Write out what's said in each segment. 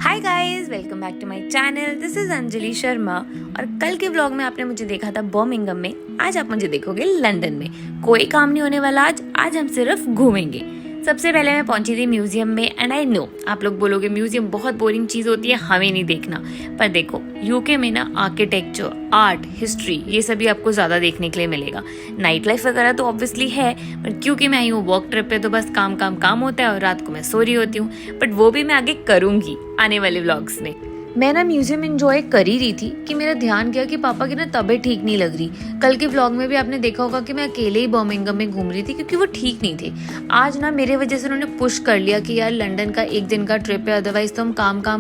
Hi guys, welcome back to my channel. This is Anjali Sharma. और कल के व्लॉग में आपने मुझे देखा था बर्मिंघम में, आज आप मुझे देखोगे लंदन में। कोई काम नहीं होने वाला आज हम सिर्फ घूमेंगे। सबसे पहले मैं पहुंची थी म्यूजियम में एंड आई नो आप लोग बोलोगे म्यूजियम बहुत बोरिंग चीज़ होती है, हमें नहीं देखना। पर देखो यूके में ना आर्किटेक्चर, आर्ट, हिस्ट्री ये सभी आपको ज़्यादा देखने के लिए मिलेगा। नाइट लाइफ वगैरह तो ऑब्वियसली है, पर क्योंकि मैं आई हूँ वर्क ट्रिप पे तो बस काम काम काम होता है और रात को मैं सो रही होती हूँ। बट वो भी मैं आगे करूँगी आने वाले व्लॉग्स में। मैं ना म्यूजियम एंजॉय कर ही रही थी कि मेरा ध्यान गया कि पापा की ना तबीयत ठीक नहीं लग रही। कल के व्लॉग में भी आपने देखा होगा कि मैं अकेले ही बर्मिंघम में घूम रही थी क्योंकि वो ठीक नहीं थे। आज ना मेरे वजह से उन्होंने पुश कर लिया कि यार लंदन का एक दिन का ट्रिप है, अदरवाइज तो हम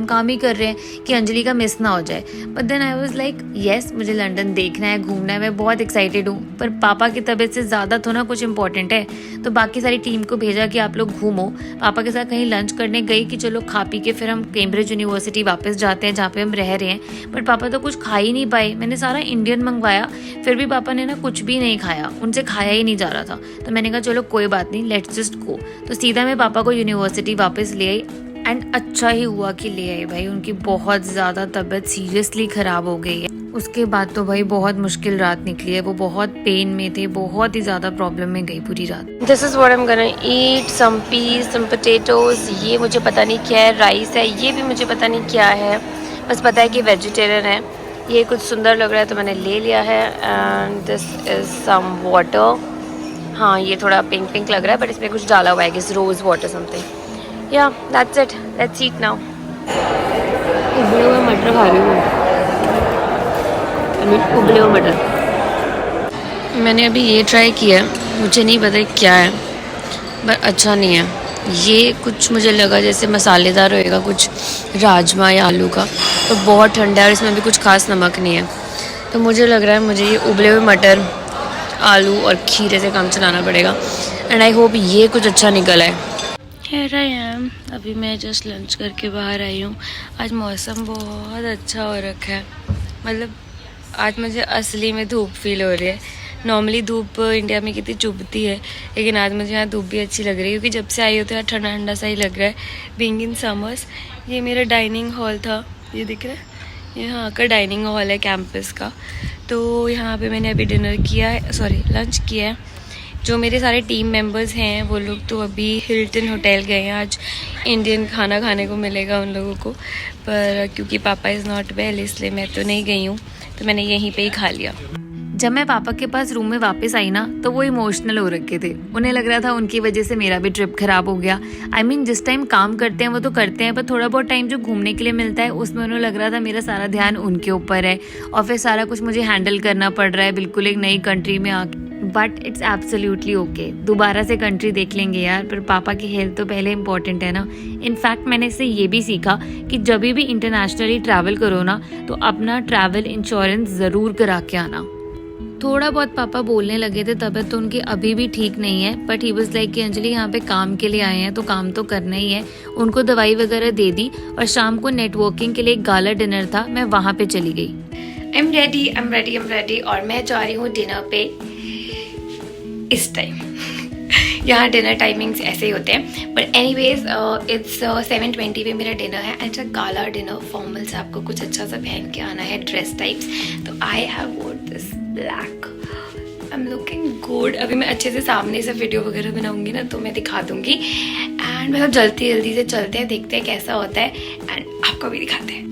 काम ही कर रहे हैं कि अंजलि का मिस ना हो जाए। But then I was like yes, मुझे लंदन देखना है, घूमना है, मैं बहुत एक्साइटेड हूँ। पर पापा की तबीयत से ज़्यादा तो ना कुछ इंपॉर्टेंट है, तो बाकी सारी टीम को भेजा कि आप लोग घूमो। पापा के साथ कहीं लंच करने गई कि चलो खा पी के फिर हम कैम्ब्रिज यूनिवर्सिटी वापस जाते हैं जहाँ पे हम रह रहे हैं। बट पापा तो कुछ खा ही नहीं पाए। मैंने सारा इंडियन मंगवाया, फिर भी पापा ने ना कुछ भी नहीं खाया, उनसे खाया ही नहीं जा रहा था। तो मैंने कहा चलो कोई बात नहीं, लेट्स जस्ट गो। तो सीधा मैं पापा को यूनिवर्सिटी वापस ले आई एंड अच्छा ही हुआ कि ले आई भाई। उनकी बहुत ज़्यादा तबीयत सीरियसली ख़राब हो गई है। उसके बाद तो भाई बहुत मुश्किल रात निकली है। वो बहुत पेन में थे, बहुत ही ज़्यादा प्रॉब्लम में गई पूरी रात। This is what I am gonna eat, some piece, some potatoes. ये मुझे पता नहीं क्या है, राइस है, ये भी मुझे पता नहीं क्या है, बस पता है कि वेजिटेरियन है। ये कुछ सुंदर लग रहा है तो मैंने ले लिया है। And this is some water. हाँ, ये थोड़ा पिंक पिंक लग रहा है बट इसमें कुछ डाला हुआ है, किस रोज़ वाटर समथिंग। या that's it, let's eat now. उबले हुए मटर खा रही हूँ, उबले हुए मटर। मैंने अभी ये ट्राई किया है, मुझे नहीं पता क्या है पर अच्छा नहीं है। ये कुछ मुझे लगा जैसे मसालेदार होएगा, कुछ राजमा या आलू का, तो बहुत ठंडा है और इसमें भी कुछ खास नमक नहीं है। तो मुझे लग रहा है मुझे ये उबले हुए मटर, आलू और खीरे से काम चलाना पड़ेगा। एंड आई होप ये कुछ अच्छा निकला है। Here I am, अभी मैं जस्ट लंच करके बाहर आई हूँ। आज मौसम बहुत अच्छा हो रखा है, मतलब आज मुझे असली में धूप फील हो रही है। नॉर्मली धूप इंडिया में कितनी चुभती है, लेकिन आज मुझे यहाँ धूप भी अच्छी लग रही है क्योंकि जब से आई हो तो यहाँ ठंडा ठंडा सा ही लग रहा है, बीइंग इन समर्स। ये मेरा डाइनिंग हॉल था, ये दिख रहा है, ये यहाँ का डाइनिंग हॉल है कैंपस का। तो यहाँ पे मैंने अभी डिनर किया है, सॉरी लंच किया है। जो मेरे सारे टीम मेंबर्स हैं वो लोग तो अभी हिल्टन होटल गए हैं, आज इंडियन खाना खाने को मिलेगा उन लोगों को। पर क्योंकि पापा इज़ नॉट वेल इसलिए मैं तो नहीं गई हूँ, तो मैंने यहीं पे ही खा लिया। जब मैं पापा के पास रूम में वापस आई ना तो वो इमोशनल हो रखे थे। उन्हें लग रहा था उनकी वजह से मेरा भी ट्रिप खराब हो गया। आई मीन जिस टाइम काम करते हैं वो तो करते हैं, पर थोड़ा बहुत टाइम जो घूमने के लिए मिलता है उसमें उन्हें लग रहा था मेरा सारा ध्यान उनके ऊपर है और फिर सारा कुछ मुझे हैंडल करना पड़ रहा है बिल्कुल एक नई कंट्री में आके। बट इट्स एब्सोल्युटली ओके, दोबारा से कंट्री देख लेंगे यार। पर पापा की हेल्थ तो पहले इंपॉर्टेंट है ना। इनफैक्ट मैंने इससे ये भी सीखा कि जब भी इंटरनेशनली ट्रैवल करो ना तो अपना ट्रैवल इंश्योरेंस ज़रूर करा के आना। थोड़ा बहुत पापा बोलने लगे थे, तबीयत तो उनकी अभी भी ठीक नहीं है, बट ही वाज लाइक कि अंजलि यहाँ पे काम के लिए आए हैं तो काम तो करना ही है। उनको दवाई वगैरह दे दी और शाम को नेटवर्किंग के लिए एक गाला डिनर था, मैं वहाँ पे चली गई। आई एम रेडी और मैं जा रही हूँ डिनर पे इस टाइम। यहाँ डिनर टाइमिंग्स ऐसे ही होते हैं, बट एनीवेज इट्स 7:20 पे मेरा डिनर है। अच्छा गाला डिनर, फॉर्मल से आपको कुछ अच्छा सा पहन के आना है, ड्रेस टाइप्स। तो आई हैव वोर this black, I am looking good. अभी मैं अच्छे से सामने से वीडियो वगैरह बनाऊंगी ना तो मैं दिखा दूंगी। एंड मतलब जल्दी से चलते हैं, देखते हैं कैसा होता है एंड आपको भी दिखाते हैं।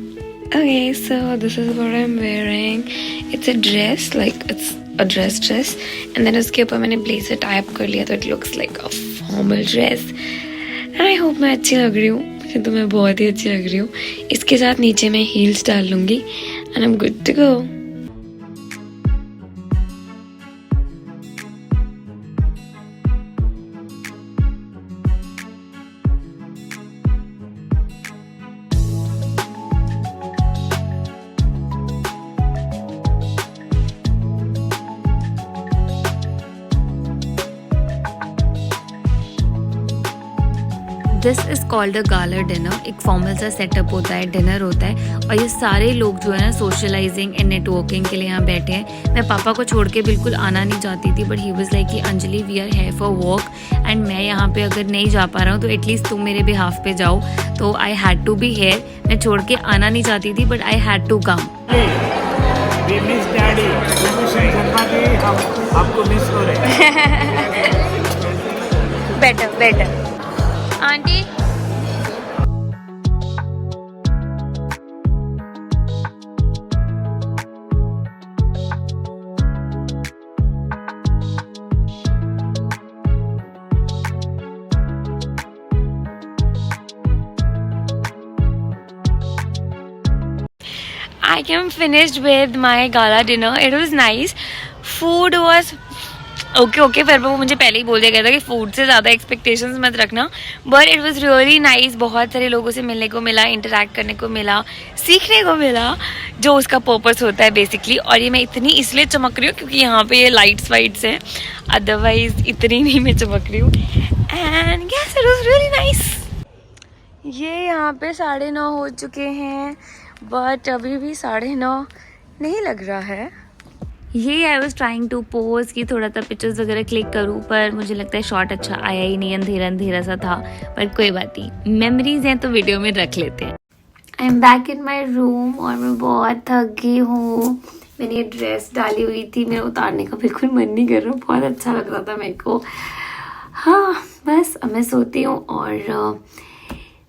Okay, so this is what I'm wearing. It's a dress, like it's a dress and then उसके ऊपर मैंने blazer tie up कर लिया तो it looks like a formal dress and I hope मैं अच्छी लग रही हूँ। मुझे तो मैं बहुत ही अच्छी लग रही हूँ। इसके साथ नीचे मैं heels डाल लूँगी and I'm good to go. This is called a gala dinner. एक फॉर्मल सा सेटअप होता है, डिनर होता है, और ये सारे लोग जो है ना सोशलाइजिंग एंड नेटवर्किंग के लिए यहाँ बैठे हैं। मैं पापा को छोड़ के बिल्कुल आना नहीं चाहती थी, बट ही वाज लाइक कि Anjali we are here for walk and मैं यहाँ पे अगर नहीं जा पा रहा हूँ तो एटलीस्ट तुम मेरे बिहाफ पे जाओ। तो I had to be here. मैं छोड़ के आना नहीं चाहती थी, but I had to come. We miss daddy. Sharma ji, हम आपको मिस हो रहे हैं। Better better aunty. I am finished with my gala dinner. It was nice. Food was okay फिर वो मुझे पहले ही बोल दिया गया था कि फूड से ज़्यादा एक्सपेक्टेशंस मत रखना, but it was really nice. बहुत सारे लोगों से मिलने को मिला, इंटरेक्ट करने को मिला, सीखने को मिला, जो उसका पर्पस होता है बेसिकली। और ये मैं इतनी इसलिए चमक रही हूँ क्योंकि यहाँ पे ये लाइट्स वाइट्स हैं, अदरवाइज इतनी नहीं मैं चमक रही हूँ। And yes it was really nice. ये यहाँ पे 9:30 हो चुके हैं, बट अभी भी 9:30 नहीं लग रहा है। ये I was trying to pose कि थोड़ा सा पिक्चर्स वगैरह क्लिक करूँ, पर मुझे लगता है शॉट अच्छा आया ही नहीं, अंधेरा अंधेरा सा था, पर कोई बात नहीं, मेमोरीज हैं तो वीडियो में रख लेते हैं। I am back in my room और मैं बहुत थक गई हूँ। मैंने ये ड्रेस डाली हुई थी, मेरा उतारने का बिल्कुल मन नहीं कर रहा, बहुत अच्छा लग रहा था मेरे को। हाँ बस अब मैं सोती हूँ और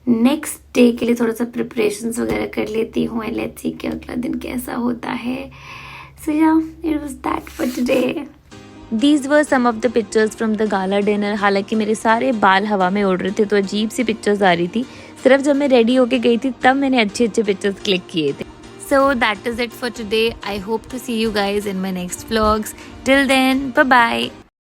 नेक्स्ट डे के लिए थोड़ा सा प्रिपरेशंस वगैरह कर लेती हूँ। एंड लेट्स सी कि अगला दिन कैसा होता है। So yeah, it was that for today. These were some of the pictures from the gala dinner. हालांकि मेरे सारे बाल हवा में उड़ रहे थे तो अजीब सी पिक्चर्स आ रही थी। सिर्फ जब मैं रेडी होके गई थी तब मैंने अच्छे अच्छे पिक्चर्स क्लिक किए थे। So that is it for today. I hope to see you guys in my next vlogs. Till then, bye bye.